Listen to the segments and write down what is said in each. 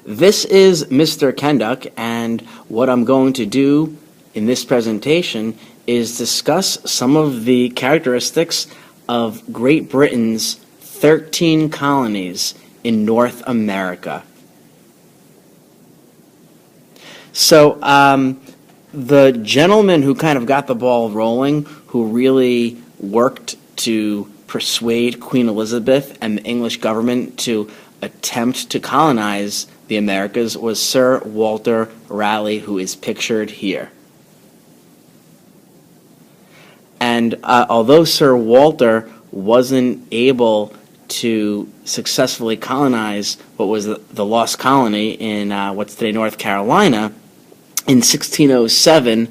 This is Mr. Kenduck, and what I'm going to do in this presentation is discuss some of the characteristics of Great Britain's 13 colonies in North America. So, the gentleman who kind of got the ball rolling, who really worked to persuade Queen Elizabeth and the English government to attempt to colonize the Americas, was Sir Walter Raleigh, who is pictured here. And although Sir Walter wasn't able to successfully colonize what was the lost colony in what's today North Carolina, in 1607,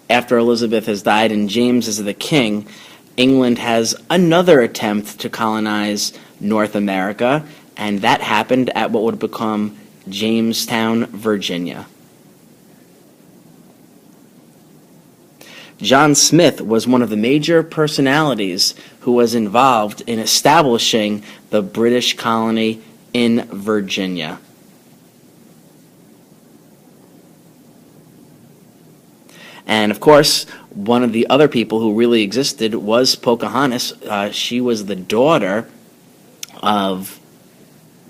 after Elizabeth has died and James is the king, England has another attempt to colonize North America, and that happened at what would become Jamestown, Virginia. John Smith was one of the major personalities who was involved in establishing the British colony in Virginia. And of course, one of the other people who really existed was Pocahontas. She was the daughter of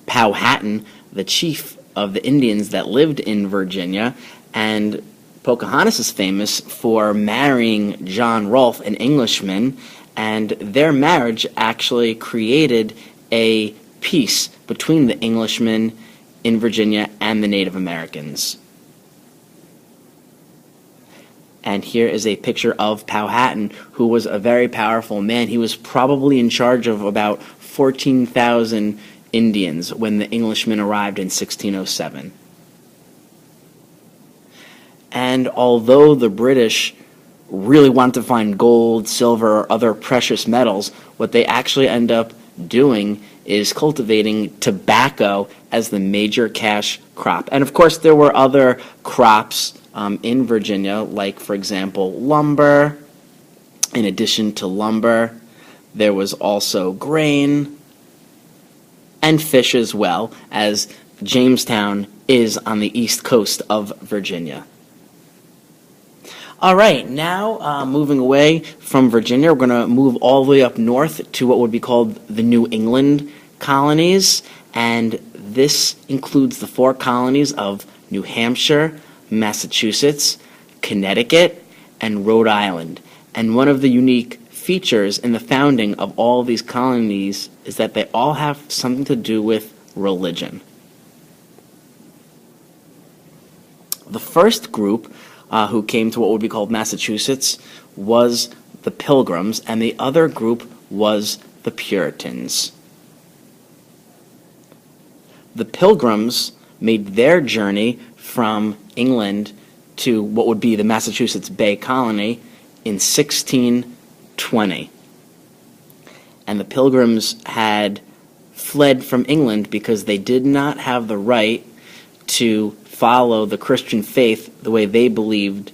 Powhatan, the chief of the Indians that lived in Virginia, and Pocahontas is famous for marrying John Rolfe, an Englishman, and their marriage actually created a peace between the Englishmen in Virginia and the Native Americans. And here is a picture of Powhatan, who was a very powerful man. He was probably in charge of about 14,000 Indians when the Englishmen arrived in 1607. And although the British really wanted to find gold, silver, or other precious metals, what they actually end up doing is cultivating tobacco as the major cash crop. And of course, there were other crops in Virginia, like, for example, lumber. In addition to lumber, there was also grain and fish as well, as Jamestown is on the east coast of Virginia. All right, now moving away from Virginia, we're going to move all the way up north to what would be called the New England colonies, and this includes the 4 colonies of New Hampshire, Massachusetts, Connecticut, and Rhode Island. And one of the unique features in the founding of all of these colonies is that they all have something to do with religion. The first group who came to what would be called Massachusetts was the Pilgrims, and the other group was the Puritans. The Pilgrims made their journey from England to what would be the Massachusetts Bay Colony in 1620. And the Pilgrims had fled from England because they did not have the right to follow the Christian faith the way they believed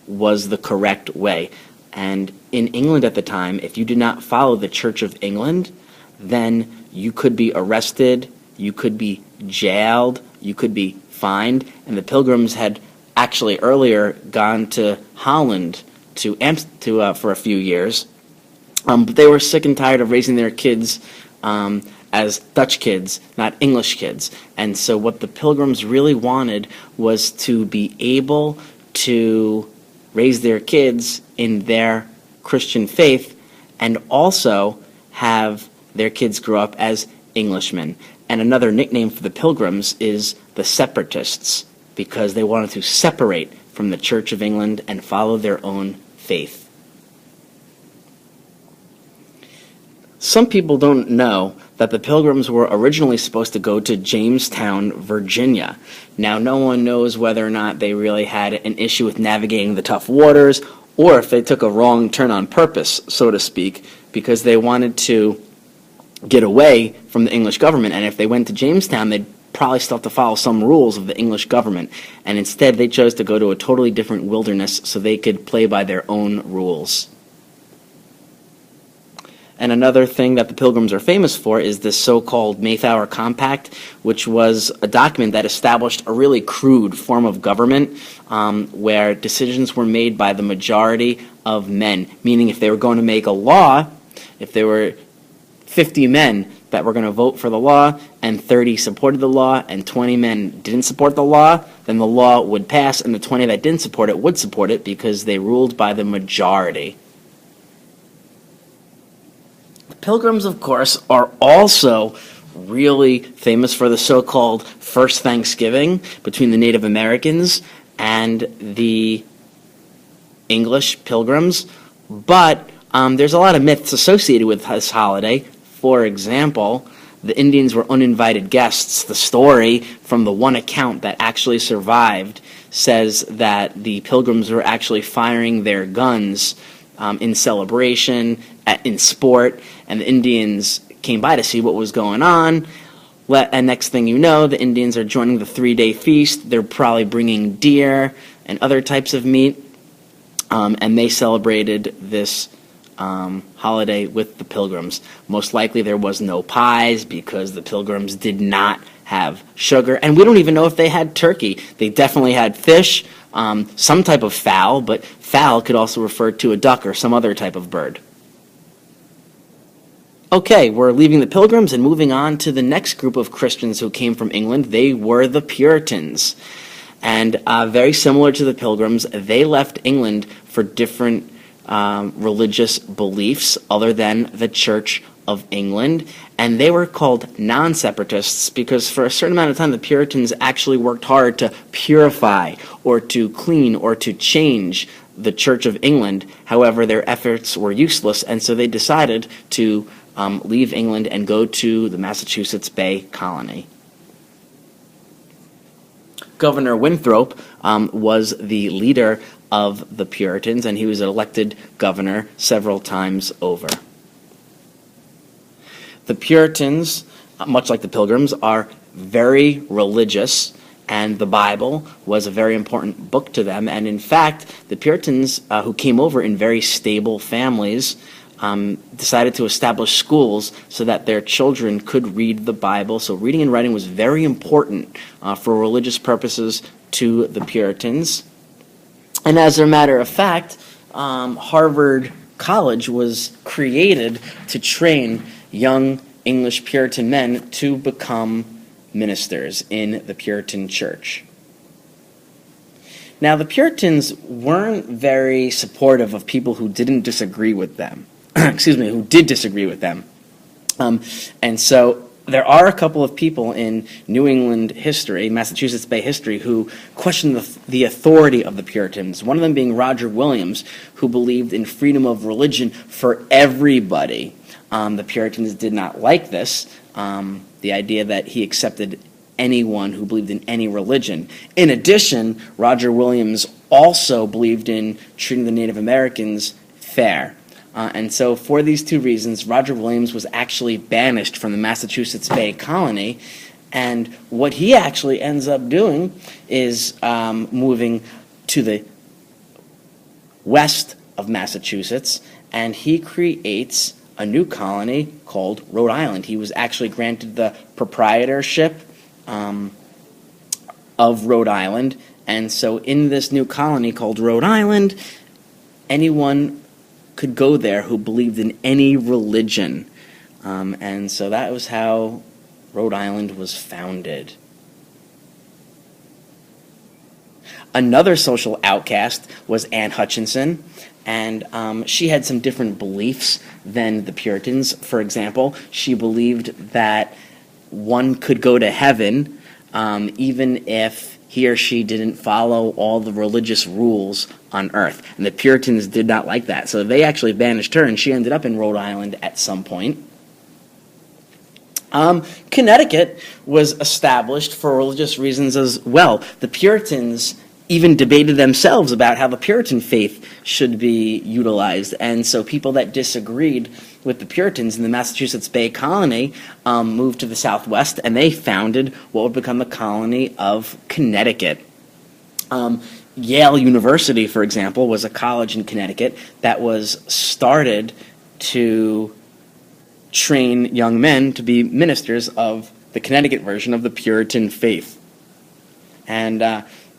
was the correct way. And in England at the time, if you did not follow the Church of England, then you could be arrested, you could be jailed, you could be fined. And the Pilgrims had actually earlier gone to Holland for a few years, but they were sick and tired of raising their kids as Dutch kids, not English kids. And so what the Pilgrims really wanted was to be able to raise their kids in their Christian faith and also have their kids grow up as Englishmen. And another nickname for the Pilgrims is the Separatists, because they wanted to separate from the Church of England and follow their own faith. Some people don't know that the Pilgrims were originally supposed to go to Jamestown, Virginia. Now, no one knows whether or not they really had an issue with navigating the tough waters, or if they took a wrong turn on purpose, so to speak, because they wanted to get away from the English government. And if they went to Jamestown, they'd probably still have to follow some rules of the English government. And instead, they chose to go to a totally different wilderness so they could play by their own rules. And another thing that the Pilgrims are famous for is the so-called Mayflower Compact, which was a document that established a really crude form of government where decisions were made by the majority of men, meaning if they were going to make a law, if there were 50 men that were going to vote for the law and 30 supported the law and 20 men didn't support the law, then the law would pass and the 20 that didn't support it would support it because they ruled by the majority. The Pilgrims, of course, are also really famous for the so-called First Thanksgiving between the Native Americans and the English Pilgrims, but there's a lot of myths associated with this holiday. For example, the Indians were uninvited guests. The story from the one account that actually survived says that the Pilgrims were actually firing their guns in celebration, in sport, and the Indians came by to see what was going on. And next thing you know, the Indians are joining the 3-day feast. They're probably bringing deer and other types of meat, and they celebrated this holiday with the Pilgrims. Most likely there was no pies because the Pilgrims did not have sugar, and we don't even know if they had turkey. They definitely had fish, some type of fowl, but fowl could also refer to a duck or some other type of bird. Okay, we're leaving the Pilgrims and moving on to the next group of Christians who came from England. They were the Puritans. And very similar to the Pilgrims, they left England for different religious beliefs other than the Church of England, and they were called non-separatists because for a certain amount of time the Puritans actually worked hard to purify or to clean or to change the Church of England. However, their efforts were useless, and so they decided to leave England and go to the Massachusetts Bay Colony. Governor Winthrop was the leader of the Puritans, and he was elected governor several times over. The Puritans, much like the Pilgrims, are very religious, and the Bible was a very important book to them. And in fact, the Puritans, who came over in very stable families, decided to establish schools so that their children could read the Bible. So reading and writing was very important for religious purposes to the Puritans. And as a matter of fact, Harvard College was created to train young English Puritan men to become ministers in the Puritan Church. Now, the Puritans weren't very supportive of people who didn't disagree with them. Who did disagree with them. And so there are a couple of people in New England history, Massachusetts Bay history, who question the authority of the Puritans, one of them being Roger Williams, who believed in freedom of religion for everybody. The Puritans did not like this, the idea that he accepted anyone who believed in any religion. In addition, Roger Williams also believed in treating the Native Americans fair. And so for these two reasons, Roger Williams was actually banished from the Massachusetts Bay Colony, and what he actually ends up doing is moving to the west of Massachusetts, and he creates a new colony called Rhode Island. He was actually granted the proprietorship of Rhode Island, and so in this new colony called Rhode Island, anyone could go there who believed in any religion. And so that was how Rhode Island was founded. Another social outcast was Anne Hutchinson, and she had some different beliefs than the Puritans. For example, she believed that one could go to heaven even if he or she didn't follow all the religious rules on earth. And the Puritans did not like that. So they actually banished her, and she ended up in Rhode Island at some point. Connecticut was established for religious reasons as well. The Puritans even debated themselves about how the Puritan faith should be utilized. And so people that disagreed with the Puritans in the Massachusetts Bay Colony moved to the Southwest, and they founded what would become the colony of Connecticut. Yale University, for example, was a college in Connecticut that was started to train young men to be ministers of the Connecticut version of the Puritan faith. And,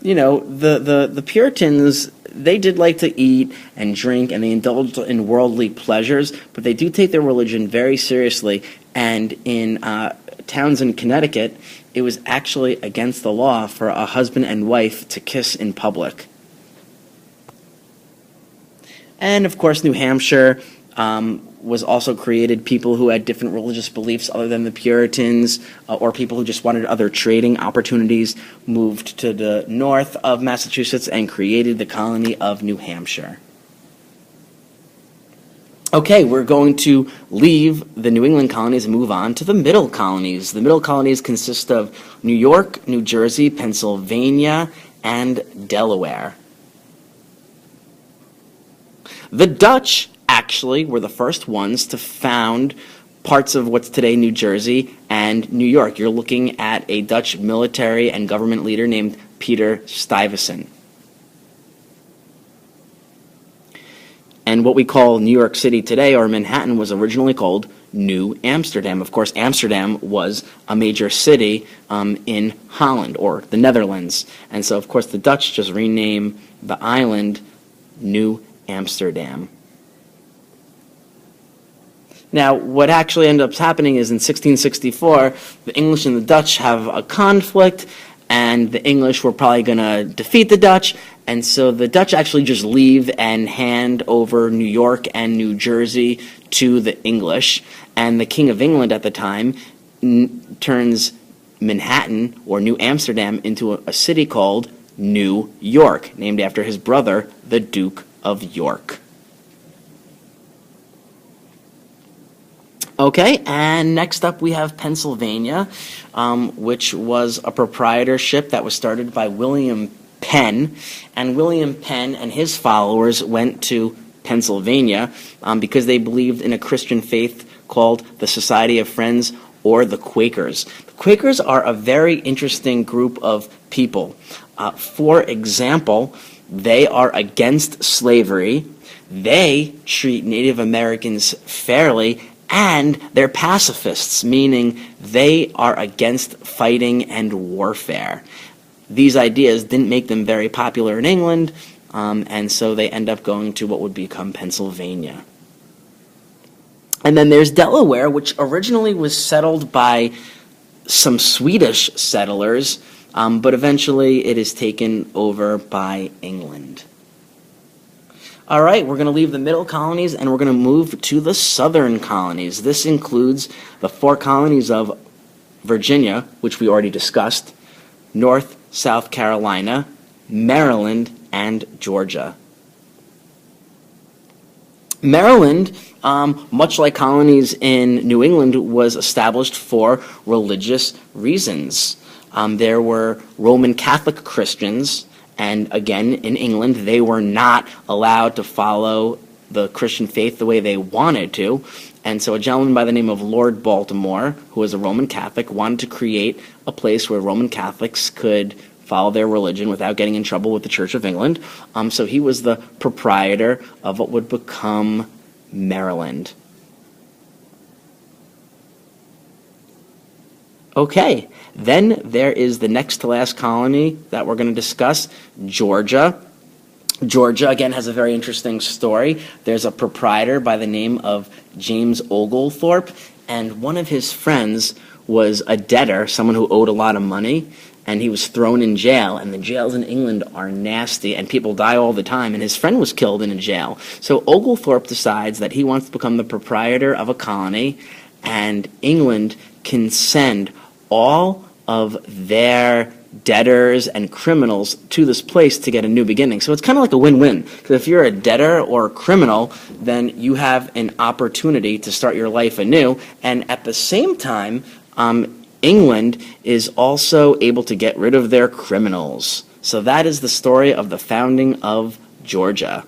the Puritans, they did like to eat and drink, and they indulged in worldly pleasures, but they do take their religion very seriously. And in towns in Connecticut, it was actually against the law for a husband and wife to kiss in public. And, of course, New Hampshire was also created. People who had different religious beliefs other than the Puritans, or people who just wanted other trading opportunities, moved to the north of Massachusetts and created the colony of New Hampshire. Okay, we're going to leave the New England colonies and move on to the middle colonies. The middle colonies consist of New York, New Jersey, Pennsylvania, and Delaware. The Dutch actually were the first ones to found parts of what's today New Jersey and New York. You're looking at a Dutch military and government leader named Peter Stuyvesant. And what we call New York City today, or Manhattan, was originally called New Amsterdam. Of course, Amsterdam was a major city in Holland, or the Netherlands. And so, of course, the Dutch just renamed the island New Amsterdam. Now, what actually ended up happening is in 1664, the English and the Dutch have a conflict, and the English were probably going to defeat the Dutch, and so the Dutch actually just leave and hand over New York and New Jersey to the English, and the King of England at the time turns Manhattan, or New Amsterdam, into a city called New York, named after his brother, the Duke of York. Okay, and next up we have Pennsylvania, which was a proprietorship that was started by William Penn. And William Penn and his followers went to Pennsylvania because they believed in a Christian faith called the Society of Friends, or the Quakers. The Quakers are a very interesting group of people. For example, they are against slavery, they treat Native Americans fairly, and they're pacifists, meaning they are against fighting and warfare. These ideas didn't make them very popular in England, and so they end up going to what would become Pennsylvania. And then there's Delaware, which originally was settled by some Swedish settlers, but eventually it is taken over by England. All right, we're going to leave the middle colonies and we're going to move to the southern colonies. This includes the 4 colonies of Virginia, which we already discussed, North, South Carolina, Maryland, and Georgia. Maryland, much like colonies in New England, was established for religious reasons. There were Roman Catholic Christians, and again, in England, they were not allowed to follow the Christian faith the way they wanted to. And so a gentleman by the name of Lord Baltimore, who was a Roman Catholic, wanted to create a place where Roman Catholics could follow their religion without getting in trouble with the Church of England. So he was the proprietor of what would become Maryland. Okay, then there is the next to last colony that we're going to discuss, Georgia. Georgia, again, has a very interesting story. There's a proprietor by the name of James Oglethorpe, and one of his friends was a debtor, someone who owed a lot of money, and he was thrown in jail, and the jails in England are nasty, and people die all the time, and his friend was killed in a jail. So Oglethorpe decides that he wants to become the proprietor of a colony, and England can send all of their debtors and criminals to this place to get a new beginning. So it's kind of like a win-win, because if you're a debtor or a criminal, then you have an opportunity to start your life anew, and at the same time, England is also able to get rid of their criminals. So that is the story of the founding of Georgia.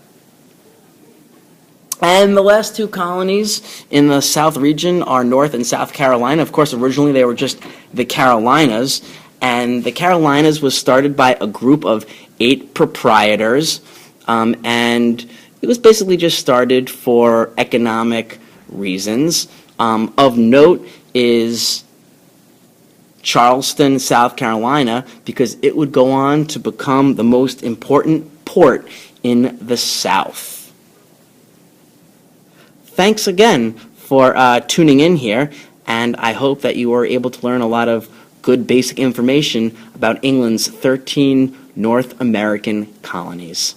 And the last 2 colonies in the South region are North and South Carolina. Of course, originally they were just the Carolinas, and the Carolinas was started by a group of 8 proprietors, and it was basically just started for economic reasons. Of note is Charleston, South Carolina, because it would go on to become the most important port in the South. Thanks again for tuning in here, and I hope that you were able to learn a lot of good basic information about England's 13 North American colonies.